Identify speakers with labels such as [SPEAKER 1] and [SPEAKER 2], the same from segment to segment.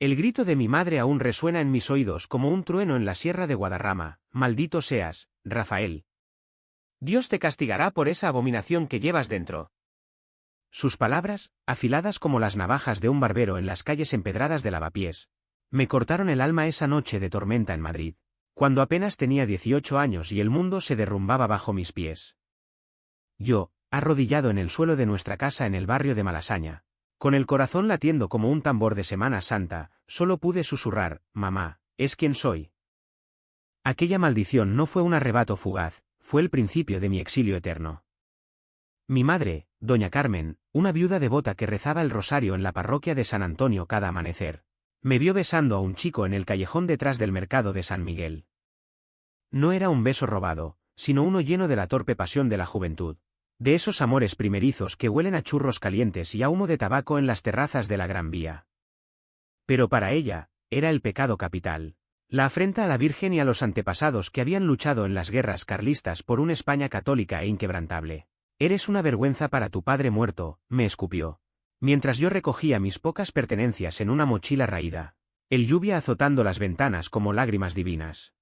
[SPEAKER 1] El grito de mi madre aún resuena en mis oídos como un trueno en la sierra de Guadarrama. Maldito seas, Rafael. Dios te castigará por esa abominación que llevas dentro. Sus palabras, afiladas como las navajas de un barbero en las calles empedradas de Lavapiés, me cortaron el alma esa noche de tormenta en Madrid, cuando apenas tenía 18 años y el mundo se derrumbaba bajo mis pies. Yo, arrodillado en el suelo de nuestra casa en el barrio de Malasaña, con el corazón latiendo como un tambor de Semana Santa, solo pude susurrar: mamá, es quien soy. Aquella maldición no fue un arrebato fugaz, fue el principio de mi exilio eterno. Mi madre, doña Carmen, una viuda devota que rezaba el rosario en la parroquia de San Antonio cada amanecer, me vio besando a un chico en el callejón detrás del mercado de San Miguel. No era un beso robado, sino uno lleno de la torpe pasión de la juventud, de esos amores primerizos que huelen a churros calientes y a humo de tabaco en las terrazas de la Gran Vía. Pero para ella, era el pecado capital, la afrenta a la Virgen y a los antepasados que habían luchado en las guerras carlistas por una España católica e inquebrantable. Eres una vergüenza para tu padre muerto, me escupió, mientras yo recogía mis pocas pertenencias en una mochila raída, el lluvia azotando las ventanas como lágrimas divinas.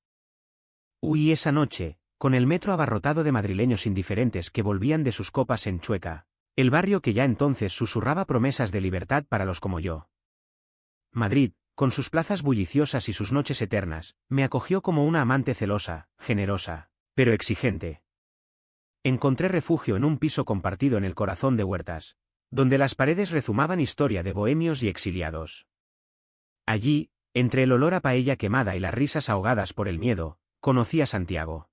[SPEAKER 1] Huí esa noche, con el metro abarrotado de madrileños indiferentes que volvían de sus copas en Chueca, el barrio que ya entonces susurraba promesas de libertad para los como yo. Madrid, con sus plazas bulliciosas y sus noches eternas, me acogió como una amante celosa, generosa, pero exigente. Encontré refugio en un piso compartido en el corazón de Huertas, donde las paredes rezumaban historia de bohemios y exiliados. Allí, entre el olor a paella quemada y las risas ahogadas por el miedo, conocí a Santiago.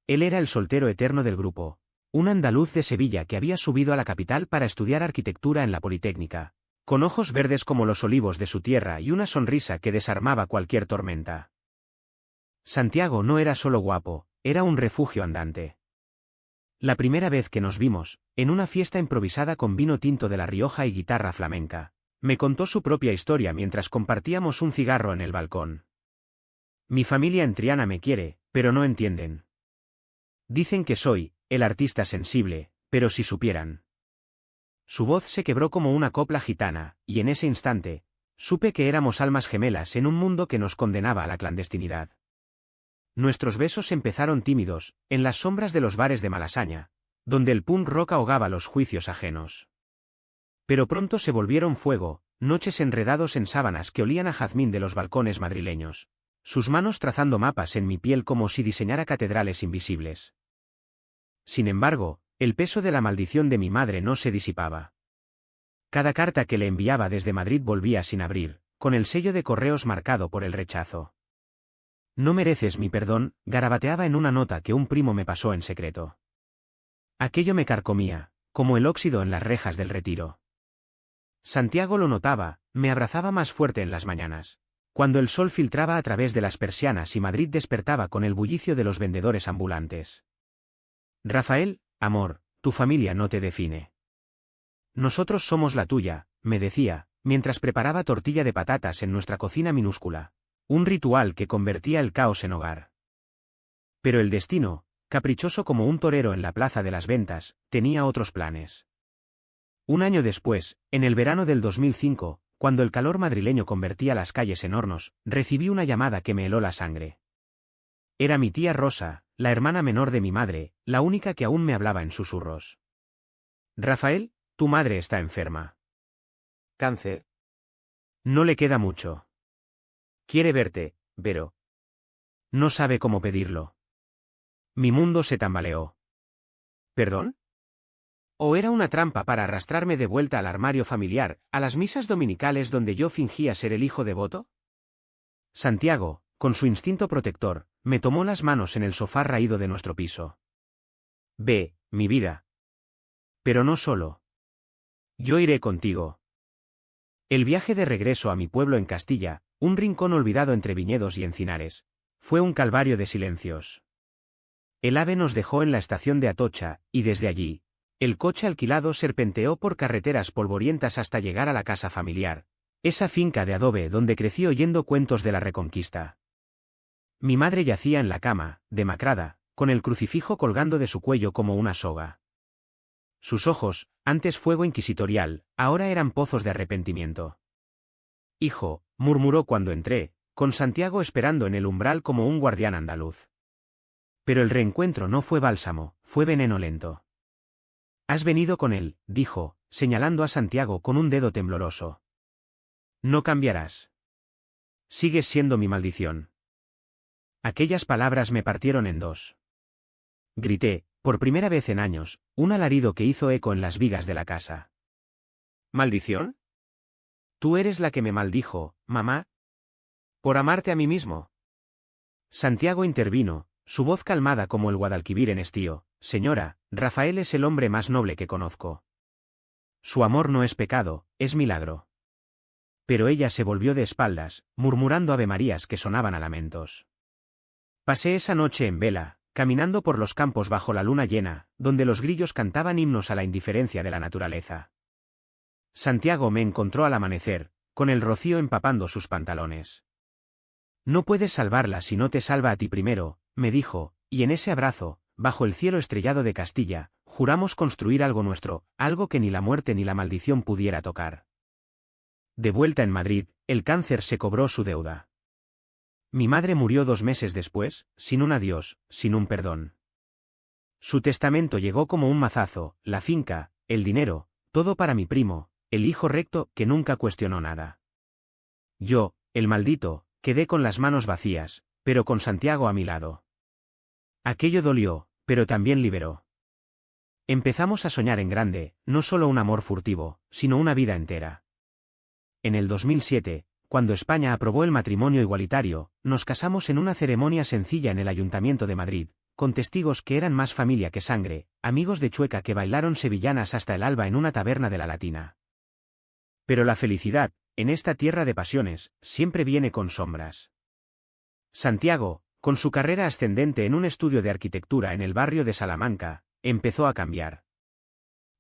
[SPEAKER 1] Él era el soltero eterno del grupo, un andaluz de Sevilla que había subido a la capital para estudiar arquitectura en la Politécnica, con ojos verdes como los olivos de su tierra y una sonrisa que desarmaba cualquier tormenta. Santiago no era solo guapo, era un refugio andante. La primera vez que nos vimos, en una fiesta improvisada con vino tinto de La Rioja y guitarra flamenca, me contó su propia historia mientras compartíamos un cigarro en el balcón. Mi familia en Triana me quiere, pero no entienden. Dicen que soy el artista sensible, pero si supieran. Su voz se quebró como una copla gitana, y en ese instante, supe que éramos almas gemelas en un mundo que nos condenaba a la clandestinidad. Nuestros besos empezaron tímidos, en las sombras de los bares de Malasaña, donde el punk rock ahogaba los juicios ajenos. Pero pronto se volvieron fuego, noches enredados en sábanas que olían a jazmín de los balcones madrileños, sus manos trazando mapas en mi piel como si diseñara catedrales invisibles. Sin embargo, el peso de la maldición de mi madre no se disipaba. Cada carta que le enviaba desde Madrid volvía sin abrir, con el sello de correos marcado por el rechazo. No mereces mi perdón, garabateaba en una nota que un primo me pasó en secreto. Aquello me carcomía, como el óxido en las rejas del Retiro. Santiago lo notaba, me abrazaba más fuerte en las mañanas, cuando el sol filtraba a través de las persianas y Madrid despertaba con el bullicio de los vendedores ambulantes. Rafael, amor, tu familia no te define. Nosotros somos la tuya, me decía, mientras preparaba tortilla de patatas en nuestra cocina minúscula. Un ritual que convertía el caos en hogar. Pero el destino, caprichoso como un torero en la plaza de las ventas, tenía otros planes. Un año después, en el verano del 2005, cuando el calor madrileño convertía las calles en hornos, recibí una llamada que me heló la sangre. Era mi tía Rosa, la hermana menor de mi madre, la única que aún me hablaba en susurros. Rafael, tu madre está enferma. Cáncer. No le queda mucho. Quiere verte, Vero. No sabe cómo pedirlo. Mi mundo se tambaleó. ¿Perdón? ¿O era una trampa para arrastrarme de vuelta al armario familiar, a las misas dominicales donde yo fingía ser el hijo devoto? Santiago, con su instinto protector, me tomó las manos en el sofá raído de nuestro piso. Ve, mi vida. Pero no solo. Yo iré contigo. El viaje de regreso a mi pueblo en Castilla, un rincón olvidado entre viñedos y encinares, fue un calvario de silencios. El AVE nos dejó en la estación de Atocha, y desde allí, el coche alquilado serpenteó por carreteras polvorientas hasta llegar a la casa familiar, esa finca de adobe donde crecí oyendo cuentos de la Reconquista. Mi madre yacía en la cama, demacrada, con el crucifijo colgando de su cuello como una soga. Sus ojos, antes fuego inquisitorial, ahora eran pozos de arrepentimiento. hijo, murmuró cuando entré, con Santiago esperando en el umbral como un guardián andaluz. Pero el reencuentro no fue bálsamo, fue veneno lento. Has venido con él, dijo, señalando a Santiago con un dedo tembloroso. No cambiarás. Sigues siendo mi maldición. Aquellas palabras me partieron en dos. Grité, por primera vez en años, un alarido que hizo eco en las vigas de la casa. ¿Maldición? Tú eres la que me maldijo, mamá. Por amarte a mí mismo. Santiago intervino, su voz calmada como el Guadalquivir en estío. Señora, Rafael es el hombre más noble que conozco. Su amor no es pecado, es milagro. Pero ella se volvió de espaldas, murmurando avemarías que sonaban a lamentos. Pasé esa noche en vela, caminando por los campos bajo la luna llena, donde los grillos cantaban himnos a la indiferencia de la naturaleza. Santiago me encontró al amanecer, con el rocío empapando sus pantalones. No puedes salvarla si no te salva a ti primero, me dijo, y en ese abrazo, bajo el cielo estrellado de Castilla, juramos construir algo nuestro, algo que ni la muerte ni la maldición pudiera tocar. De vuelta en Madrid, el cáncer se cobró su deuda. Mi madre murió 2 meses después, sin un adiós, sin un perdón. Su testamento llegó como un mazazo, la finca, el dinero, todo para mi primo, el hijo recto que nunca cuestionó nada. Yo, el maldito, quedé con las manos vacías, pero con Santiago a mi lado. Aquello dolió, pero también liberó. Empezamos a soñar en grande, no solo un amor furtivo, sino una vida entera. En el 2007, cuando España aprobó el matrimonio igualitario, nos casamos en una ceremonia sencilla en el Ayuntamiento de Madrid, con testigos que eran más familia que sangre, amigos de Chueca que bailaron sevillanas hasta el alba en una taberna de la Latina. Pero la felicidad, en esta tierra de pasiones, siempre viene con sombras. Santiago, con su carrera ascendente en un estudio de arquitectura en el barrio de Salamanca, empezó a cambiar.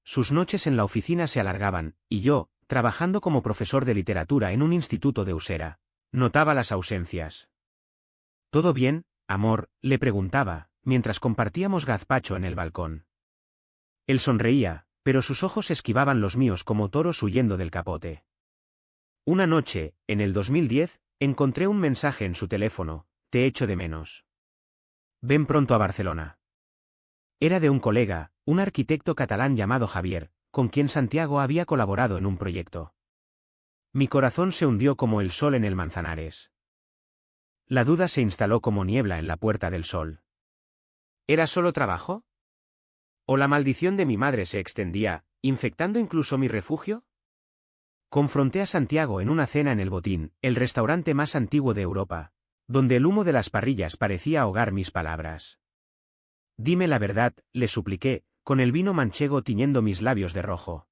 [SPEAKER 1] Sus noches en la oficina se alargaban, y yo, trabajando como profesor de literatura en un instituto de Usera, notaba las ausencias. ¿Todo bien, amor?, le preguntaba, mientras compartíamos gazpacho en el balcón. Él sonreía, pero sus ojos esquivaban los míos como toros huyendo del capote. Una noche, en el 2010, encontré un mensaje en su teléfono: te echo de menos. Ven pronto a Barcelona. Era de un colega, un arquitecto catalán llamado Javier, con quien Santiago había colaborado en un proyecto. Mi corazón se hundió como el sol en el Manzanares. La duda se instaló como niebla en la Puerta del Sol. ¿Era solo trabajo? ¿O la maldición de mi madre se extendía, infectando incluso mi refugio? Confronté a Santiago en una cena en El Botín, el restaurante más antiguo de Europa, donde el humo de las parrillas parecía ahogar mis palabras. Dime la verdad, le supliqué, con el vino manchego tiñendo mis labios de rojo.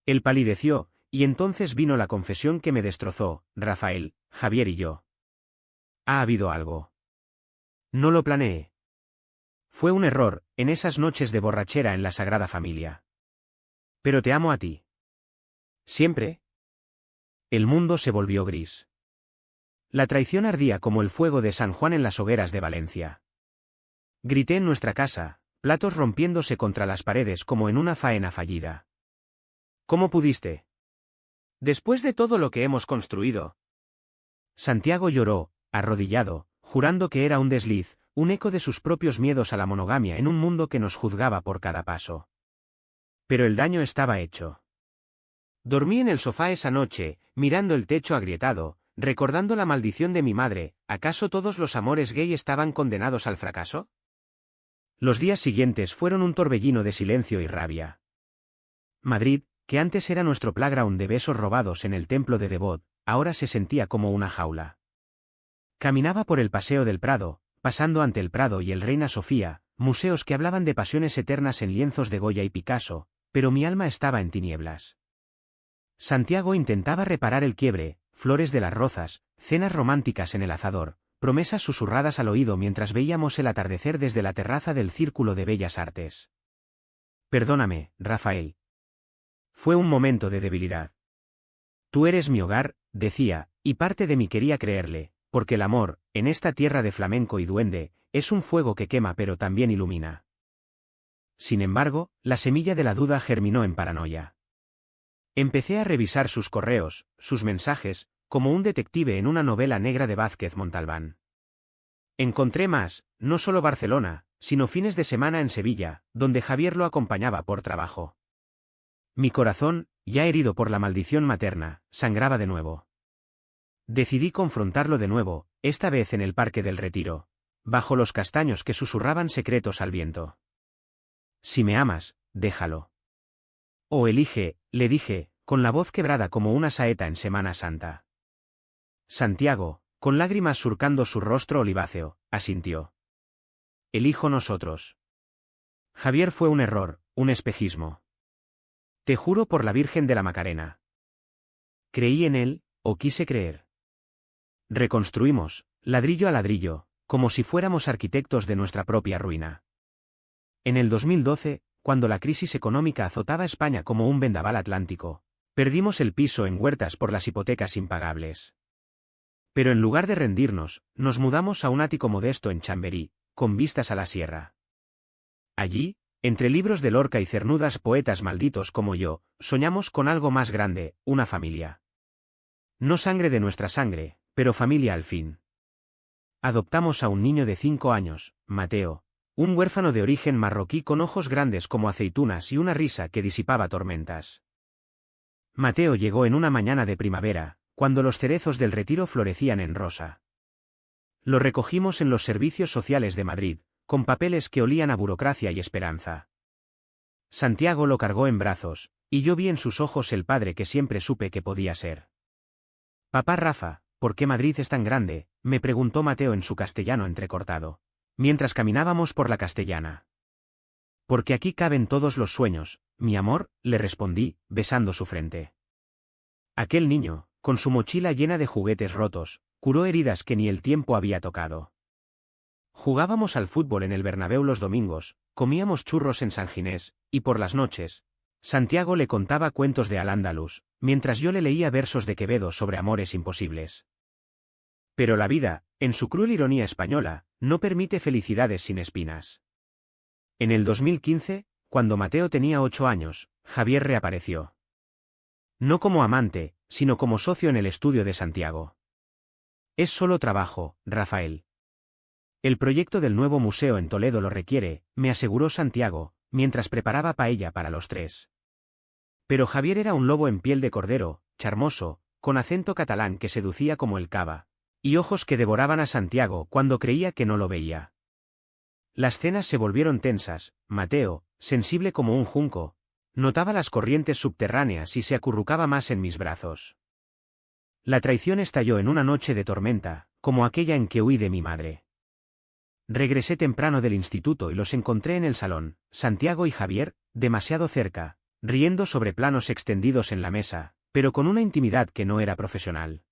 [SPEAKER 1] Él palideció, y entonces vino la confesión que me destrozó: Rafael, Javier y yo. Ha habido algo. No lo planeé. Fue un error, en esas noches de borrachera en la Sagrada Familia. Pero te amo a ti. ¿Siempre? El mundo se volvió gris. La traición ardía como el fuego de San Juan en las hogueras de Valencia. Grité en nuestra casa, platos rompiéndose contra las paredes como en una faena fallida. ¿Cómo pudiste? Después de todo lo que hemos construido. Santiago lloró, arrodillado, jurando que era un desliz, un eco de sus propios miedos a la monogamia en un mundo que nos juzgaba por cada paso. Pero el daño estaba hecho. Dormí en el sofá esa noche, mirando el techo agrietado, recordando la maldición de mi madre. ¿Acaso todos los amores gay estaban condenados al fracaso? Los días siguientes fueron un torbellino de silencio y rabia. Madrid, que antes era nuestro playground de besos robados en el templo de Devot, ahora se sentía como una jaula. Caminaba por el Paseo del Prado, pasando ante el Prado y el Reina Sofía, museos que hablaban de pasiones eternas en lienzos de Goya y Picasso, pero mi alma estaba en tinieblas. Santiago intentaba reparar el quiebre, flores de las rozas, cenas románticas en el azador, promesas susurradas al oído mientras veíamos el atardecer desde la terraza del Círculo de Bellas Artes. Perdóname, Rafael. Fue un momento de debilidad. Tú eres mi hogar, decía, y parte de mí quería creerle, porque el amor, en esta tierra de flamenco y duende, es un fuego que quema pero también ilumina. Sin embargo, la semilla de la duda germinó en paranoia. Empecé a revisar sus correos, sus mensajes, como un detective en una novela negra de Vázquez Montalbán. Encontré más, no solo Barcelona, sino fines de semana en Sevilla, donde Javier lo acompañaba por trabajo. Mi corazón, ya herido por la maldición materna, sangraba de nuevo. Decidí confrontarlo de nuevo, esta vez en el Parque del Retiro, bajo los castaños que susurraban secretos al viento. Si me amas, déjalo. O elige, le dije, con la voz quebrada como una saeta en Semana Santa. Santiago, con lágrimas surcando su rostro oliváceo, asintió. Elijo nosotros. Javier fue un error, un espejismo. Te juro por la Virgen de la Macarena. Creí en él, o quise creer. Reconstruimos, ladrillo a ladrillo, como si fuéramos arquitectos de nuestra propia ruina. En el 2012, cuando la crisis económica azotaba España como un vendaval atlántico, perdimos el piso en Huertas por las hipotecas impagables. Pero en lugar de rendirnos, nos mudamos a un ático modesto en Chamberí, con vistas a la sierra. Allí, entre libros de Lorca y cernudas poetas malditos como yo, soñamos con algo más grande, una familia. No sangre de nuestra sangre, pero familia al fin. Adoptamos a un niño de 5 años, Mateo, un huérfano de origen marroquí con ojos grandes como aceitunas y una risa que disipaba tormentas. Mateo llegó en una mañana de primavera, cuando los cerezos del Retiro florecían en rosa. Lo recogimos en los servicios sociales de Madrid, con papeles que olían a burocracia y esperanza. Santiago lo cargó en brazos, y yo vi en sus ojos el padre que siempre supe que podía ser. Papá Rafa, ¿por qué Madrid es tan grande?, me preguntó Mateo en su castellano entrecortado, mientras caminábamos por la Castellana. Porque aquí caben todos los sueños, mi amor, le respondí, besando su frente. Aquel niño, con su mochila llena de juguetes rotos, curó heridas que ni el tiempo había tocado. Jugábamos al fútbol en el Bernabéu los domingos, comíamos churros en San Ginés, y por las noches, Santiago le contaba cuentos de Al-Ándalus, mientras yo le leía versos de Quevedo sobre amores imposibles. Pero la vida, en su cruel ironía española, no permite felicidades sin espinas. En el 2015, cuando Mateo tenía 8 años, Javier reapareció. No como amante, sino como socio en el estudio de Santiago. Es solo trabajo, Rafael. El proyecto del nuevo museo en Toledo lo requiere, me aseguró Santiago, mientras preparaba paella para los 3. Pero Javier era un lobo en piel de cordero, charmoso, con acento catalán que seducía como el cava, y ojos que devoraban a Santiago cuando creía que no lo veía. Las cenas se volvieron tensas, Mateo, sensible como un junco, notaba las corrientes subterráneas y se acurrucaba más en mis brazos. La traición estalló en una noche de tormenta, como aquella en que huí de mi madre. Regresé temprano del instituto y los encontré en el salón, Santiago y Javier, demasiado cerca, riendo sobre planos extendidos en la mesa, pero con una intimidad que no era profesional.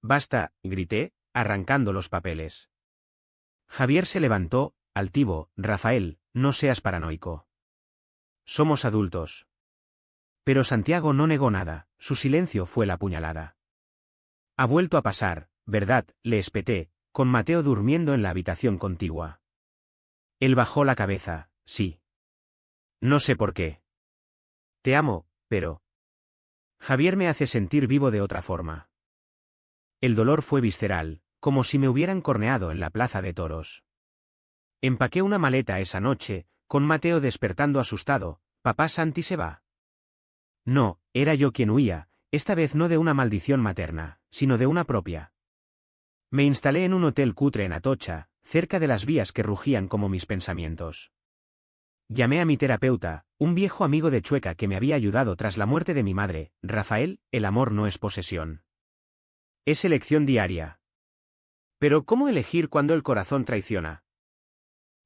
[SPEAKER 1] Basta, grité, arrancando los papeles. Javier se levantó, altivo, Rafael, no seas paranoico. Somos adultos. Pero Santiago no negó nada, su silencio fue la puñalada. Ha vuelto a pasar, ¿verdad?, le espeté, con Mateo durmiendo en la habitación contigua. Él bajó la cabeza, sí. No sé por qué. Te amo, pero... Javier me hace sentir vivo de otra forma. El dolor fue visceral, como si me hubieran corneado en la plaza de toros. Empaqué una maleta esa noche, con Mateo despertando asustado, «Papá Santi se va». No, era yo quien huía, esta vez no de una maldición materna, sino de una propia. Me instalé en un hotel cutre en Atocha, cerca de las vías que rugían como mis pensamientos. Llamé a mi terapeuta, un viejo amigo de Chueca que me había ayudado tras la muerte de mi madre, Rafael, el amor no es posesión. Es elección diaria. Pero ¿cómo elegir cuando el corazón traiciona?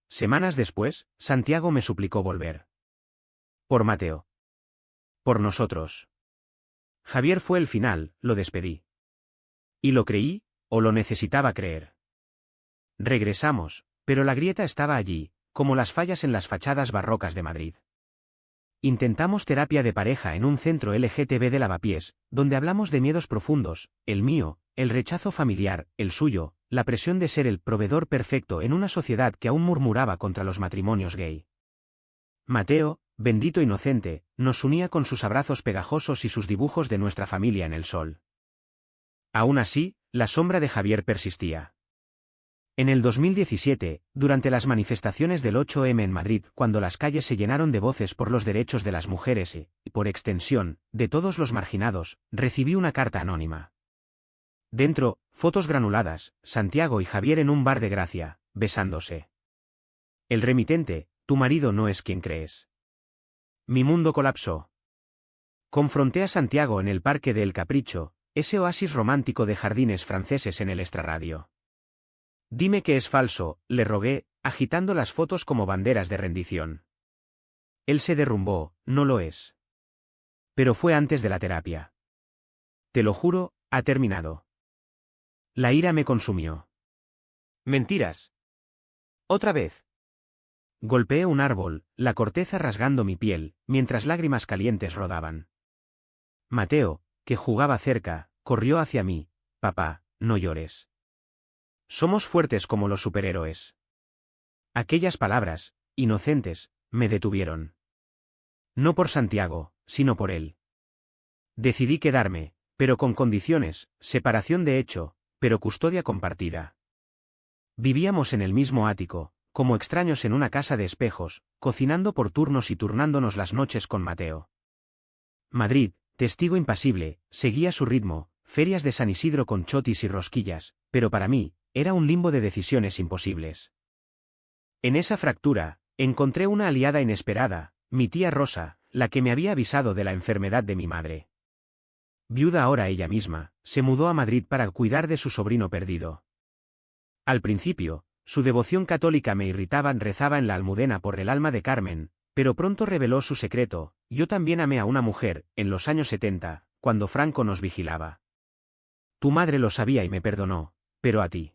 [SPEAKER 1] Semanas después, Santiago me suplicó volver. Por Mateo. Por nosotros. Javier fue el final, lo despedí. Y lo creí, o lo necesitaba creer. Regresamos, pero la grieta estaba allí, como las fallas en las fachadas barrocas de Madrid. Intentamos terapia de pareja en un centro LGTB de Lavapiés, donde hablamos de miedos profundos, el mío, el rechazo familiar, el suyo, la presión de ser el proveedor perfecto en una sociedad que aún murmuraba contra los matrimonios gay. Mateo, bendito inocente, nos unía con sus abrazos pegajosos y sus dibujos de nuestra familia en el sol. Aún así, la sombra de Javier persistía. En el 2017, durante las manifestaciones del 8M en Madrid, cuando las calles se llenaron de voces por los derechos de las mujeres y, por extensión, de todos los marginados, recibí una carta anónima. Dentro, fotos granuladas, Santiago y Javier en un bar de Gracia, besándose. El remitente: tu marido no es quien crees. Mi mundo colapsó. Confronté a Santiago en el Parque de El Capricho, ese oasis romántico de jardines franceses en el extrarradio. Dime que es falso, le rogué, agitando las fotos como banderas de rendición. Él se derrumbó: no lo es. Pero fue antes de la terapia. Te lo juro, ha terminado. La ira me consumió. Mentiras. Otra vez. Golpeé un árbol, la corteza rasgando mi piel, mientras lágrimas calientes rodaban. Mateo, que jugaba cerca, corrió hacia mí. Papá, no llores. Somos fuertes como los superhéroes. Aquellas palabras, inocentes, me detuvieron. No por Santiago, sino por él. Decidí quedarme, pero con condiciones: separación de hecho, pero custodia compartida. Vivíamos en el mismo ático, como extraños en una casa de espejos, cocinando por turnos y turnándonos las noches con Mateo. Madrid, testigo impasible, seguía su ritmo, ferias de San Isidro con chotis y rosquillas, pero para mí, era un limbo de decisiones imposibles. En esa fractura, encontré una aliada inesperada, mi tía Rosa, la que me había avisado de la enfermedad de mi madre. Viuda ahora ella misma, se mudó a Madrid para cuidar de su sobrino perdido. Al principio, su devoción católica me irritaba: rezaba en la Almudena por el alma de Carmen, pero pronto reveló su secreto: yo también amé a una mujer, en los años 70, cuando Franco nos vigilaba. Tu madre lo sabía y me perdonó, pero a ti.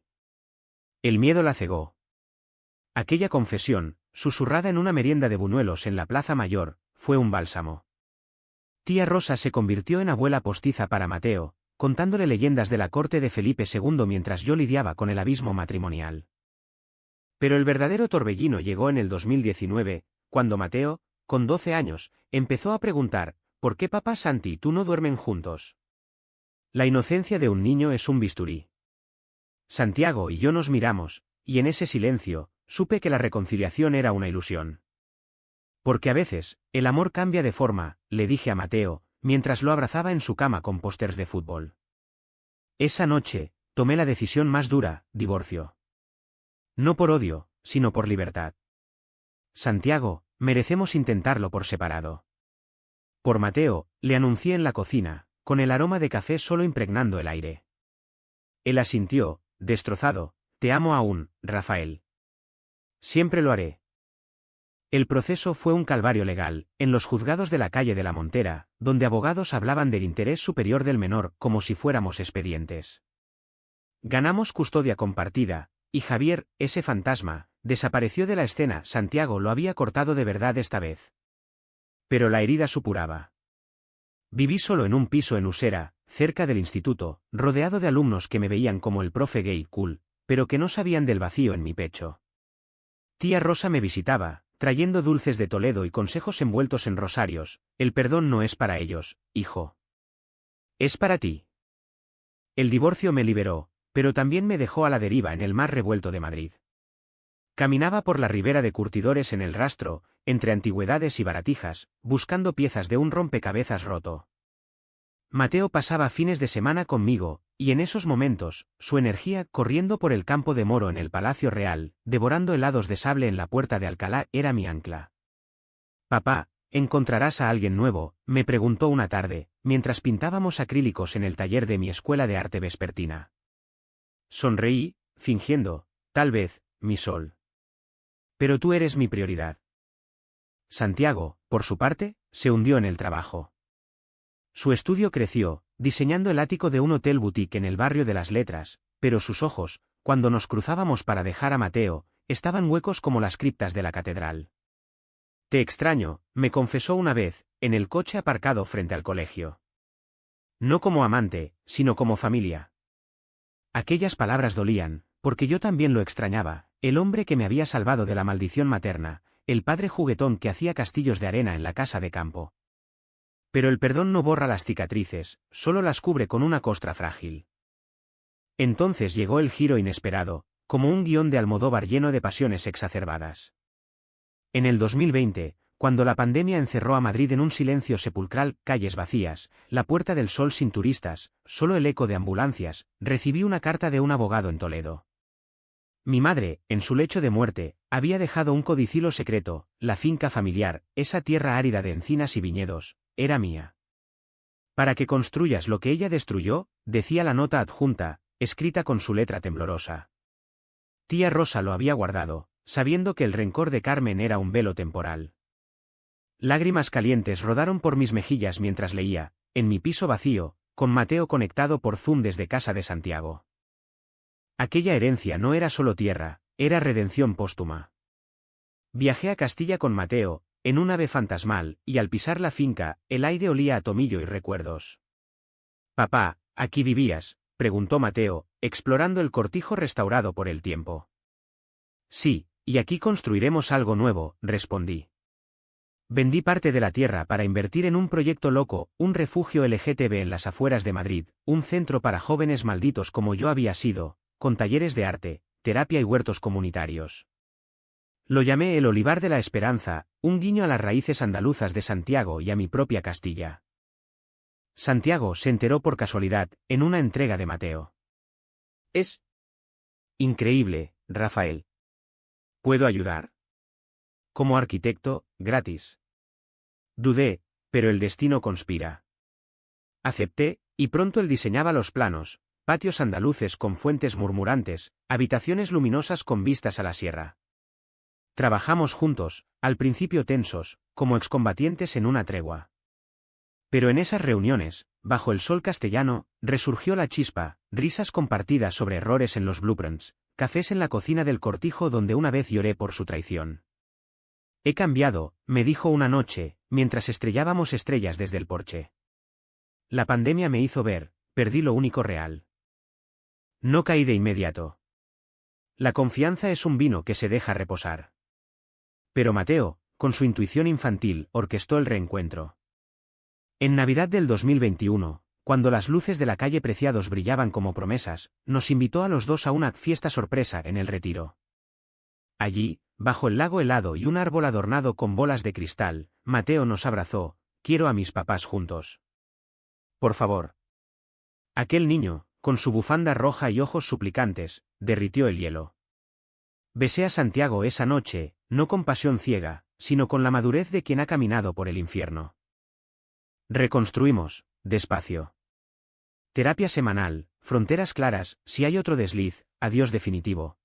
[SPEAKER 1] El miedo la cegó. Aquella confesión, susurrada en una merienda de buñuelos en la Plaza Mayor, fue un bálsamo. Tía Rosa se convirtió en abuela postiza para Mateo, contándole leyendas de la corte de Felipe II mientras yo lidiaba con el abismo matrimonial. Pero el verdadero torbellino llegó en el 2019, cuando Mateo, con 12 años, empezó a preguntar: ¿por qué papá Santi y tú no duermen juntos? La inocencia de un niño es un bisturí. Santiago y yo nos miramos, y en ese silencio, supe que la reconciliación era una ilusión. Porque a veces, el amor cambia de forma, le dije a Mateo, mientras lo abrazaba en su cama con pósters de fútbol. Esa noche, tomé la decisión más dura: divorcio. No por odio, sino por libertad. Santiago, merecemos intentarlo por separado. Por Mateo, le anuncié en la cocina, con el aroma de café solo impregnando el aire. Él asintió, destrozado: te amo aún, Rafael. Siempre lo haré. El proceso fue un calvario legal, en los juzgados de la calle de la Montera, donde abogados hablaban del interés superior del menor como si fuéramos expedientes. Ganamos custodia compartida, y Javier, ese fantasma, desapareció de la escena. Santiago lo había cortado de verdad esta vez. Pero la herida supuraba. Viví solo en un piso en Usera, cerca del instituto, rodeado de alumnos que me veían como el profe gay cool, pero que no sabían del vacío en mi pecho. Tía Rosa me visitaba, trayendo dulces de Toledo y consejos envueltos en rosarios: el perdón no es para ellos, hijo. Es para ti. El divorcio me liberó, pero también me dejó a la deriva en el mar revuelto de Madrid. Caminaba por la ribera de Curtidores en El Rastro, entre antigüedades y baratijas, buscando piezas de un rompecabezas roto. Mateo pasaba fines de semana conmigo, y en esos momentos, su energía, corriendo por el campo de Moro en el Palacio Real, devorando helados de sable en la Puerta de Alcalá, era mi ancla. Papá, ¿encontrarás a alguien nuevo?, me preguntó una tarde, mientras pintábamos acrílicos en el taller de mi escuela de arte vespertina. Sonreí, fingiendo: tal vez, mi sol. Pero tú eres mi prioridad. Santiago, por su parte, se hundió en el trabajo. Su estudio creció, diseñando el ático de un hotel boutique en el barrio de las Letras, pero sus ojos, cuando nos cruzábamos para dejar a Mateo, estaban huecos como las criptas de la catedral. Te extraño, me confesó una vez, en el coche aparcado frente al colegio. No como amante, sino como familia. Aquellas palabras dolían, porque yo también lo extrañaba: el hombre que me había salvado de la maldición materna, el padre juguetón que hacía castillos de arena en la casa de campo. Pero el perdón no borra las cicatrices, solo las cubre con una costra frágil. Entonces llegó el giro inesperado, como un guión de Almodóvar lleno de pasiones exacerbadas. En el 2020, cuando la pandemia encerró a Madrid en un silencio sepulcral, calles vacías, la Puerta del Sol sin turistas, solo el eco de ambulancias, recibí una carta de un abogado en Toledo. Mi madre, en su lecho de muerte, había dejado un codicilo secreto: la finca familiar, esa tierra árida de encinas y viñedos, era mía. Para que construyas lo que ella destruyó, decía la nota adjunta, escrita con su letra temblorosa. Tía Rosa lo había guardado, sabiendo que el rencor de Carmen era un velo temporal. Lágrimas calientes rodaron por mis mejillas mientras leía, en mi piso vacío, con Mateo conectado por Zoom desde casa de Santiago. Aquella herencia no era solo tierra, era redención póstuma. Viajé a Castilla con Mateo, en un ave fantasmal, y al pisar la finca, el aire olía a tomillo y recuerdos. «Papá, ¿aquí vivías?», preguntó Mateo, explorando el cortijo restaurado por el tiempo. «Sí, y aquí construiremos algo nuevo», respondí. Vendí parte de la tierra para invertir en un proyecto loco, un refugio LGTB en las afueras de Madrid, un centro para jóvenes malditos como yo había sido, con talleres de arte, terapia y huertos comunitarios. Lo llamé el Olivar de la Esperanza, un guiño a las raíces andaluzas de Santiago y a mi propia Castilla. Santiago se enteró por casualidad, en una entrega de Mateo. «Es increíble, Rafael. ¿Puedo ayudar? Como arquitecto, gratis». Dudé, pero el destino conspira. Acepté, y pronto él diseñaba los planos: patios andaluces con fuentes murmurantes, habitaciones luminosas con vistas a la sierra. Trabajamos juntos, al principio tensos, como excombatientes en una tregua. Pero en esas reuniones, bajo el sol castellano, resurgió la chispa, risas compartidas sobre errores en los blueprints, cafés en la cocina del cortijo donde una vez lloré por su traición. «He cambiado», me dijo una noche, mientras estrellábamos estrellas desde el porche. «La pandemia me hizo ver, perdí lo único real. No caí de inmediato. La confianza es un vino que se deja reposar». Pero Mateo, con su intuición infantil, orquestó el reencuentro. En Navidad del 2021, cuando las luces de la calle Preciados brillaban como promesas, nos invitó a los dos a una fiesta sorpresa en El Retiro. Allí, bajo el lago helado y un árbol adornado con bolas de cristal, Mateo nos abrazó: «Quiero a mis papás juntos. Por favor». Aquel niño, con su bufanda roja y ojos suplicantes, derritió el hielo. Besé a Santiago esa noche, no con pasión ciega, sino con la madurez de quien ha caminado por el infierno. Reconstruimos, despacio. Terapia semanal, fronteras claras, si hay otro desliz, adiós definitivo.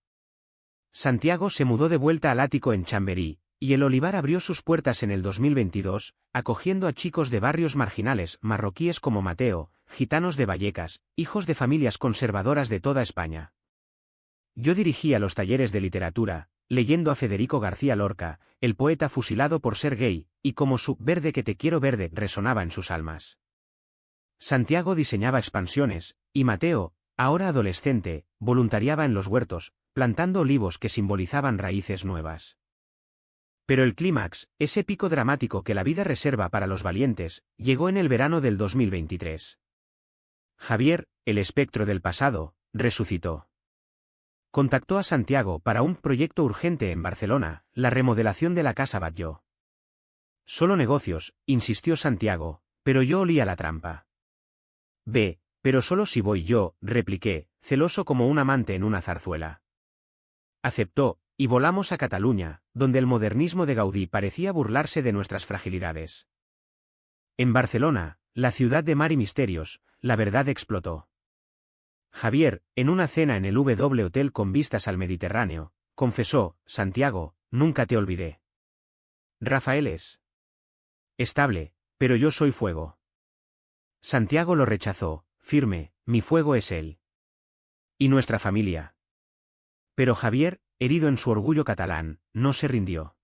[SPEAKER 1] Santiago se mudó de vuelta al ático en Chamberí, y el Olivar abrió sus puertas en el 2022, acogiendo a chicos de barrios marginales, marroquíes como Mateo, gitanos de Vallecas, hijos de familias conservadoras de toda España. Yo dirigía los talleres de literatura, leyendo a Federico García Lorca, el poeta fusilado por ser gay, y como su «verde que te quiero verde» resonaba en sus almas. Santiago diseñaba expansiones, y Mateo, ahora adolescente, voluntariaba en los huertos, plantando olivos que simbolizaban raíces nuevas. Pero el clímax, ese pico dramático que la vida reserva para los valientes, llegó en el verano del 2023. Javier, el espectro del pasado, resucitó. Contactó a Santiago para un proyecto urgente en Barcelona, la remodelación de la Casa Batlló. «Solo negocios», insistió Santiago, pero yo olía la trampa. «Ve, pero solo si voy yo», repliqué, celoso como un amante en una zarzuela. Aceptó, y volamos a Cataluña, donde el modernismo de Gaudí parecía burlarse de nuestras fragilidades. En Barcelona, la ciudad de mar y misterios, la verdad explotó. Javier, en una cena en el W Hotel con vistas al Mediterráneo, confesó: «Santiago, nunca te olvidé. Rafael es estable, pero yo soy fuego». Santiago lo rechazó, firme: «Mi fuego es él. Y nuestra familia». Pero Javier, herido en su orgullo catalán, no se rindió.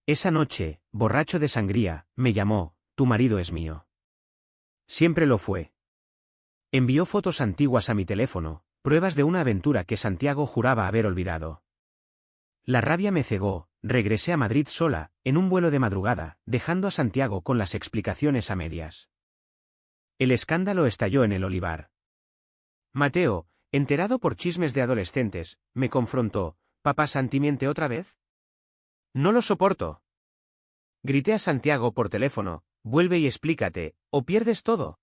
[SPEAKER 1] Esa noche, borracho de sangría, me llamó: «Tu marido es mío». Siempre lo fue. Envió fotos antiguas a mi teléfono, pruebas de una aventura que Santiago juraba haber olvidado. La rabia me cegó, regresé a Madrid sola, en un vuelo de madrugada, dejando a Santiago con las explicaciones a medias. El escándalo estalló en el Olivar. Mateo, enterado por chismes de adolescentes, me confrontó. ¿Papá Santi miente otra vez? No lo soporto. Grité a Santiago por teléfono, vuelve y explícate, o pierdes todo.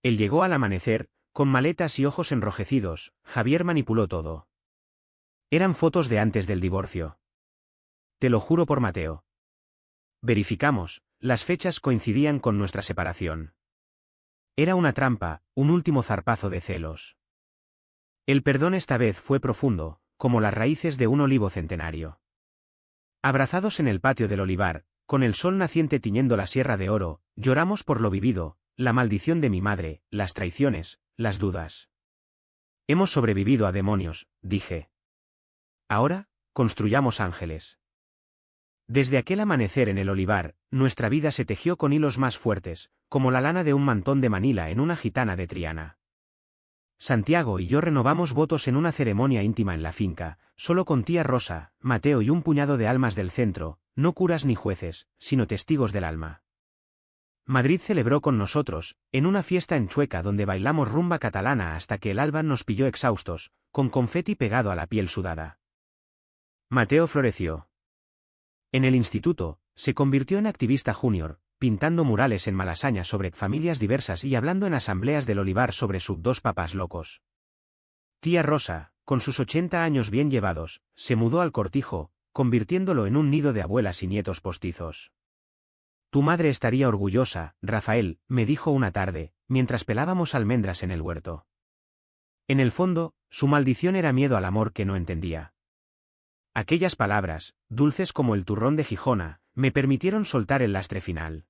[SPEAKER 1] Él llegó al amanecer, con maletas y ojos enrojecidos. Javier manipuló todo. Eran fotos de antes del divorcio. Te lo juro por Mateo. Verificamos, las fechas coincidían con nuestra separación. Era una trampa, un último zarpazo de celos. El perdón esta vez fue profundo, como las raíces de un olivo centenario. Abrazados en el patio del olivar, con el sol naciente tiñendo la sierra de oro, lloramos por lo vivido, la maldición de mi madre, las traiciones, las dudas. Hemos sobrevivido a demonios, dije. Ahora, construyamos ángeles. Desde aquel amanecer en el olivar, nuestra vida se tejió con hilos más fuertes, como la lana de un mantón de Manila en una gitana de Triana. Santiago y yo renovamos votos en una ceremonia íntima en la finca, solo con tía Rosa, Mateo y un puñado de almas del centro, no curas ni jueces, sino testigos del alma. Madrid celebró con nosotros, en una fiesta en Chueca donde bailamos rumba catalana hasta que el alba nos pilló exhaustos, con confeti pegado a la piel sudada. Mateo floreció. En el instituto, se convirtió en activista junior, pintando murales en Malasaña sobre familias diversas y hablando en asambleas del Olivar sobre sus dos papás locos. Tía Rosa, con sus 80 años bien llevados, se mudó al Cortijo, convirtiéndolo en un nido de abuelas y nietos postizos. Tu madre estaría orgullosa, Rafael, me dijo una tarde, mientras pelábamos almendras en el huerto. En el fondo, su maldición era miedo al amor que no entendía. Aquellas palabras, dulces como el turrón de Gijona, me permitieron soltar el lastre final.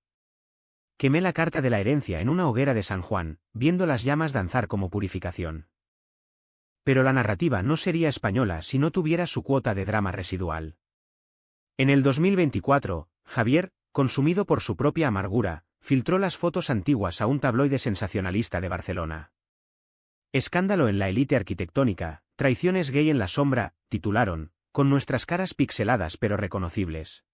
[SPEAKER 1] Quemé la carta de la herencia en una hoguera de San Juan, viendo las llamas danzar como purificación. Pero la narrativa no sería española si no tuviera su cuota de drama residual. En el 2024, Javier, consumido por su propia amargura, filtró las fotos antiguas a un tabloide sensacionalista de Barcelona. Escándalo en la élite arquitectónica, traiciones gay en la sombra, titularon, con nuestras caras pixeladas pero reconocibles.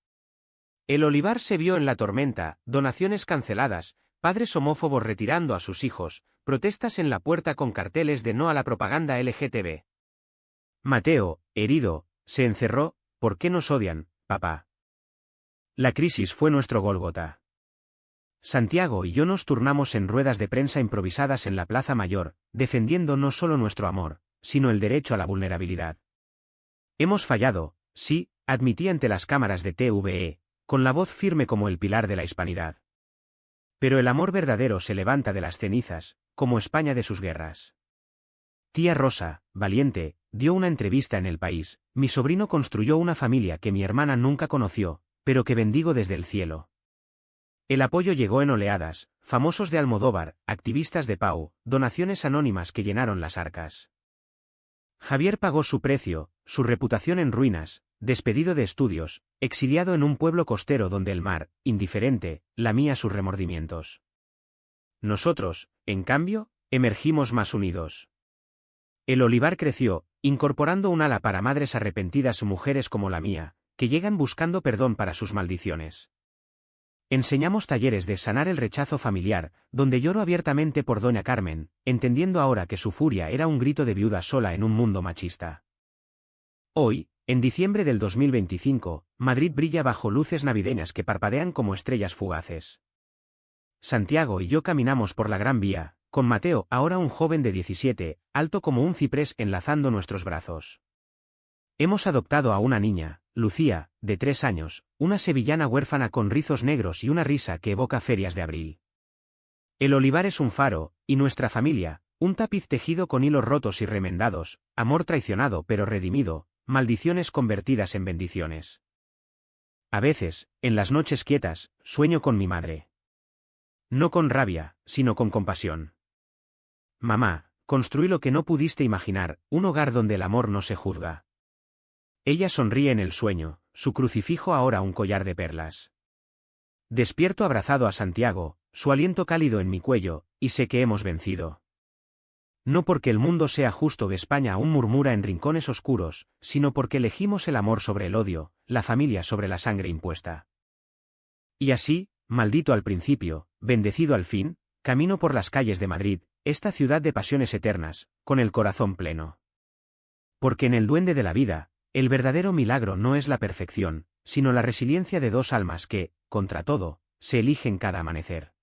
[SPEAKER 1] El Olivar se vio en la tormenta, donaciones canceladas, padres homófobos retirando a sus hijos, protestas en la puerta con carteles de no a la propaganda LGTB. Mateo, herido, se encerró. ¿Por qué nos odian, papá? La crisis fue nuestro Gólgota. Santiago y yo nos turnamos en ruedas de prensa improvisadas en la Plaza Mayor, defendiendo no solo nuestro amor, sino el derecho a la vulnerabilidad. Hemos fallado, sí, admití ante las cámaras de TVE, con la voz firme como el pilar de la hispanidad. Pero el amor verdadero se levanta de las cenizas, como España de sus guerras. Tía Rosa, valiente, dio una entrevista en El País. Mi sobrino construyó una familia que mi hermana nunca conoció, pero que bendigo desde el cielo. El apoyo llegó en oleadas, famosos de Almodóvar, activistas de Pau, donaciones anónimas que llenaron las arcas. Javier pagó su precio, su reputación en ruinas, despedido de estudios, exiliado en un pueblo costero donde el mar, indiferente, lamía sus remordimientos. Nosotros, en cambio, emergimos más unidos. El Olivar creció, incorporando un ala para madres arrepentidas o mujeres como la mía, que llegan buscando perdón para sus maldiciones. Enseñamos talleres de sanar el rechazo familiar, donde lloro abiertamente por doña Carmen, entendiendo ahora que su furia era un grito de viuda sola en un mundo machista. Hoy, en diciembre del 2025, Madrid brilla bajo luces navideñas que parpadean como estrellas fugaces. Santiago y yo caminamos por la Gran Vía, con Mateo, ahora un joven de 17, alto como un ciprés, enlazando nuestros brazos. Hemos adoptado a una niña, Lucía, de 3 años, una sevillana huérfana con rizos negros y una risa que evoca ferias de abril. El olivar es un faro, y nuestra familia, un tapiz tejido con hilos rotos y remendados, amor traicionado pero redimido, maldiciones convertidas en bendiciones. A veces, en las noches quietas, sueño con mi madre. No con rabia, sino con compasión. Mamá, construí lo que no pudiste imaginar, un hogar donde el amor no se juzga. Ella sonríe en el sueño, su crucifijo ahora un collar de perlas. Despierto abrazado a Santiago, su aliento cálido en mi cuello, y sé que hemos vencido. No porque el mundo sea justo o España aún murmura en rincones oscuros, sino porque elegimos el amor sobre el odio, la familia sobre la sangre impuesta. Y así, maldito al principio, bendecido al fin, camino por las calles de Madrid, esta ciudad de pasiones eternas, con el corazón pleno. Porque en el duende de la vida, el verdadero milagro no es la perfección, sino la resiliencia de dos almas que, contra todo, se eligen cada amanecer.